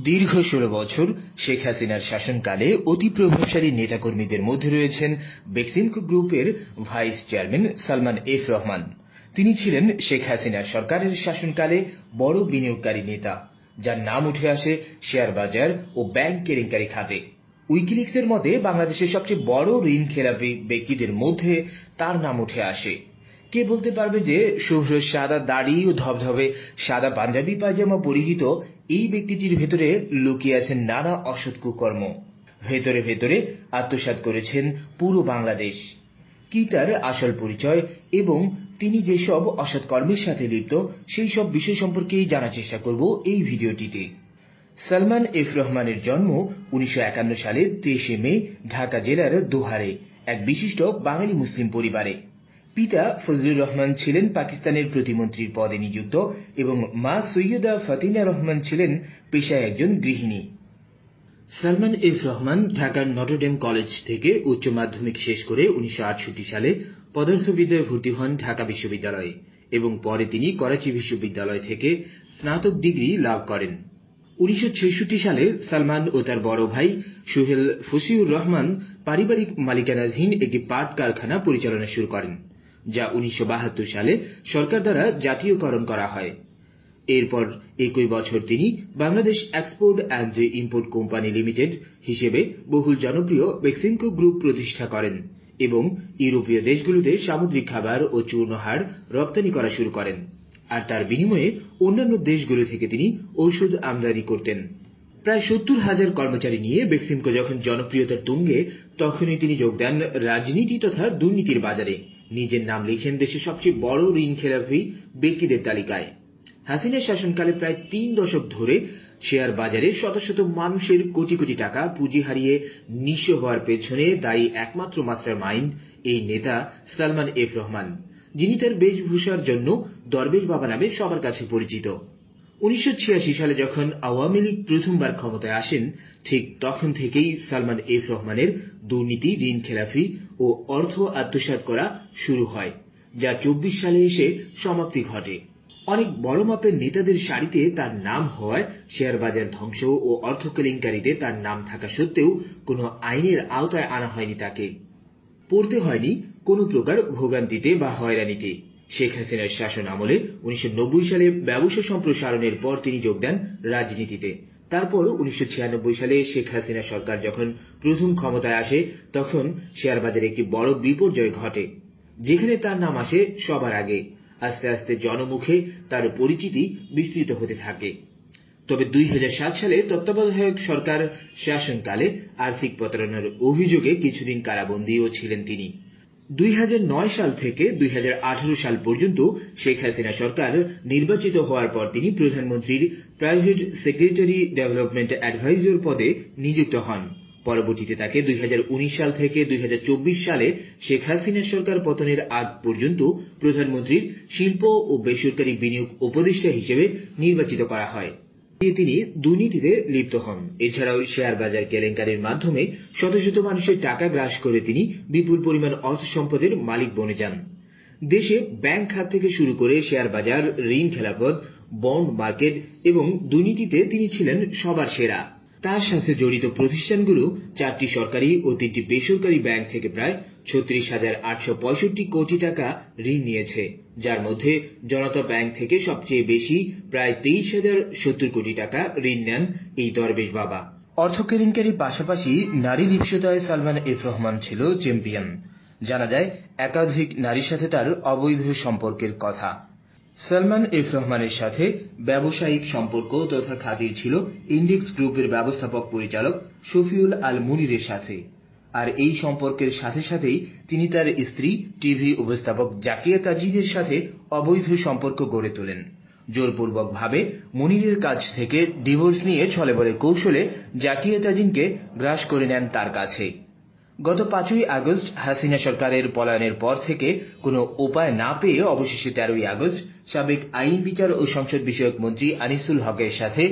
দীর্ঘ ১৬ বছর শেখ হাসিনার শাসনকালে অতি প্রভাবশালী নেতাকর্মীদের মধ্যে রয়েছেন বেক্সিমকো গ্রুপের vice chairman Salman F Rahman. তিনি ছিলেন শেখ হাসিনার সরকারের শাসনকালে বড় বিনিয়োগকারী নেতা, যার নাম উঠে আসে শেয়ার বাজার ও ব্যাংক কেলেঙ্কারি খাতে। উইকিলিক্সের মতে বাংলাদেশের সবচেয়ে বড় ঋণ খেলাপি ব্যক্তিদের মধ্যে তার নাম উঠে আসে। কে বলতে পারবে যে শুভ্র সাদা দাড়ি ও ধবধবে সাদা পাঞ্জাবি পায়জামা পরিহিত এই ব্যক্তিটির ভেতরে লুকিয়ে আছেন নানা অসৎ কুকর্ম। ভেতরে ভেতরে আত্মসাৎ করেছেন পুরো বাংলাদেশ। কি তার আসল পরিচয় এবং তিনি যেসব অসৎ কর্মের সাথে লিপ্ত সেই সব বিষয় সম্পর্কেই জানার চেষ্টা করব এই ভিডিওটিতে। সালমান এফ রহমানের জন্ম ১৯৫১ সালের ২৩ মে ঢাকা জেলার দোহারে এক বিশিষ্ট বাঙালি মুসলিম পরিবারে। পিতা ফজলুর রহমান ছিলেন পাকিস্তানের প্রতিমন্ত্রীর পদে নিযুক্ত এবং মা সৈয়দা ফাতিনা রহমান ছিলেন পেশায় একজন গৃহিণী। সালমান এফ রহমান ঢাকার নটরডেম কলেজ থেকে উচ্চ মাধ্যমিক শেষ করে ১৯৬৮ সালে পদার্থবিদ্যায় ভর্তি হন ঢাকা বিশ্ববিদ্যালয়ে এবং পরে তিনি করাচি বিশ্ববিদ্যালয় থেকে স্নাতক ডিগ্রি লাভ করেন। ১৯৬৬ সালে সালমান ও তার বড় ভাই সোহেল ফসিউর রহমান পারিবারিক মালিকানাধীন একটি পাট কারখানা পরিচালনা শুরু করেন, যা ১৯৭২ সালে সরকার দ্বারা জাতীয়করণ করা হয়। এরপর একই বছর তিনি Bangladesh export and import company limited হিসেবে বহুল জনপ্রিয় বেক্সিমকো গ্রুপ প্রতিষ্ঠা করেন এবং ইউরোপীয় দেশগুলোতে সামুদ্রিক খাবার ও চূর্ণহার রপ্তানি করা শুরু করেন, আর তার বিনিময়ে অন্যান্য দেশগুলো থেকে তিনি ঔষধ আমদানি করতেন। প্রায় ৭০,০০০ কর্মচারী নিয়ে বেক্সিমকো যখন জনপ্রিয়তার তুঙ্গে, তখনই তিনি যোগ দেন রাজনীতি তথা দুর্নীতির বাজারে। নিজের নাম লিখেন দেশের সবচেয়ে বড় ঋণ খেলাপি ব্যক্তিদের তালিকায়। হাসিনার শাসনকালে প্রায় ৩ দশক ধরে শেয়ার বাজারে শত শত মানুষের কোটি কোটি টাকা পুঁজি হারিয়ে নিঃস্ব হওয়ার পেছনে দায়ী একমাত্র মাস্টার মাইন্ড এই নেতা সালমান এফ রহমান, যিনি তার বেশভূষার জন্য দরবেশ বাবা নামে সবার কাছে পরিচিত। ১৯৮৬ সালে যখন আওয়ামী লীগ প্রথমবার ক্ষমতায় আসেন, ঠিক তখন থেকেই সালমান এফ রহমানের দুর্নীতি, ঋণ খেলাপি ও অর্থ আত্মসাৎ করা শুরু হয়, যা ২৪ সালে এসে সমাপ্তি ঘটে। অনেক বড় মাপের নেতাদের সারিতে তার নাম হওয়ায় শেয়ার বাজার ধ্বংস ও অর্থ কেলেঙ্কারিতে তার নাম থাকা সত্ত্বেও কোনো আইনের আওতায় আনা হয়নি তাকে। পড়তে হয়নি কোনো প্রকার ভোগান্তিতে বা হয়রানিতে। শেখ হাসিনার শাসন আমলে ১৯৯০ সালে ব্যবসা সম্প্রসারণের পর তিনি যোগ দেন রাজনীতিতে। তারপর ১৯৯৬ সালে শেখ হাসিনা সরকার যখন প্রথম ক্ষমতায় আসে, তখন শেয়ার বাজারে একটি বড় বিপর্যয় ঘটে, যেখানে তার নাম আসে সবার আগে। আস্তে আস্তে জনমুখে তার পরিচিতি বিস্তৃত হতে থাকে। তবে ২০০৭ সালে তত্ত্বাবধায়ক সরকার শাসনকালে আর্থিক প্রতারণার অভিযোগে কিছুদিন কারাবন্দীও ছিলেন তিনি। ২০০৯ সাল থেকে ২০১৮ সাল পর্যন্ত শেখ হাসিনা সরকার নির্বাচিত হওয়ার পর তিনি প্রধানমন্ত্রীর প্রাইভেট সেক্রেটারি ডেভেলপমেন্ট অ্যাডভাইজর পদে নিযুক্ত হন। পরবর্তীতে তাকে ২০১৯ সাল থেকে ২০২৪ সালে শেখ হাসিনা সরকার পতনের আগ পর্যন্ত প্রধানমন্ত্রীর শিল্প ও বেসরকারি বিনিয়োগ উপদেষ্টা হিসেবে নির্বাচিত করা হয়। তিনি দুর্নীতিতে লিপ্ত হন। এছাড়াও শেয়ার বাজার কেলেঙ্কারির মাধ্যমে শত শত মানুষের টাকা গ্রাস করে তিনি বিপুল পরিমাণ অর্থ সম্পদের মালিক বনে যান। দেশে ব্যাংক খাত থেকে শুরু করে শেয়ার বাজার, ঋণ খেলাপথ, বন্ড মার্কেট এবং দুর্নীতিতে তিনি ছিলেন সবার সেরা। তার সাথে জড়িত প্রতিষ্ঠানগুলো ৪টি সরকারি ও ৩টি বেসরকারি ব্যাংক থেকে প্রায় ৩৬,৮৬৫ কোটি টাকা ঋণ নিয়েছে, যার মধ্যে জনতা ব্যাংক থেকে সবচেয়ে বেশি প্রায় ২৩,০৭০ কোটি টাকা ঋণ নেন এই দরবেশ বাবা। অর্থ কেলেঙ্কারির পাশাপাশি নারী লিপ্সতায় সালমান এফ রহমান ছিল চ্যাম্পিয়ন। জানা যায় একাধিক নারীর সাথে তার অবৈধ সম্পর্কের কথা। সালমান এফ রহমানের সাথে ব্যবসায়িক সম্পর্ক তথা খাতির ছিল ইন্ডেক্স গ্রুপের ব্যবস্থাপক পরিচালক শফিউল আল মুনিরের সাথে। আর এই সম্পর্কের সাথে সাথেই তিনি তার স্ত্রী টিভি উপস্থাপক জাকিয়া তাজিনের সাথে অবৈধ সম্পর্ক গড়ে তোলেন। জোরপূর্বকভাবে মুনিরের কাছ থেকে ডিভোর্স নিয়ে ছলে বলে কৌশলে জাকিয়া তাজিনকে গ্রাস করে নেন তার কাছে। গত ৫ই আগস্ট হাসিনা সরকারের পলায়নের পর থেকে কোনো উপায় না পেয়ে অবশেষে ১৩ই আগস্ট সাবেক আইন বিচার ও সংসদ বিষয়ক মন্ত্রী আনিসুল হকের সাথে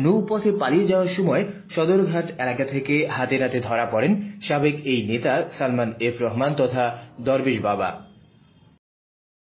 নৌপথে পালিয়ে যাওয়ার সময় সদরঘাট এলাকা থেকে হাতে নাতে ধরা পড়েন সাবেক এই নেতা সালমান এফ রহমান তথা দরবেশ বাবা।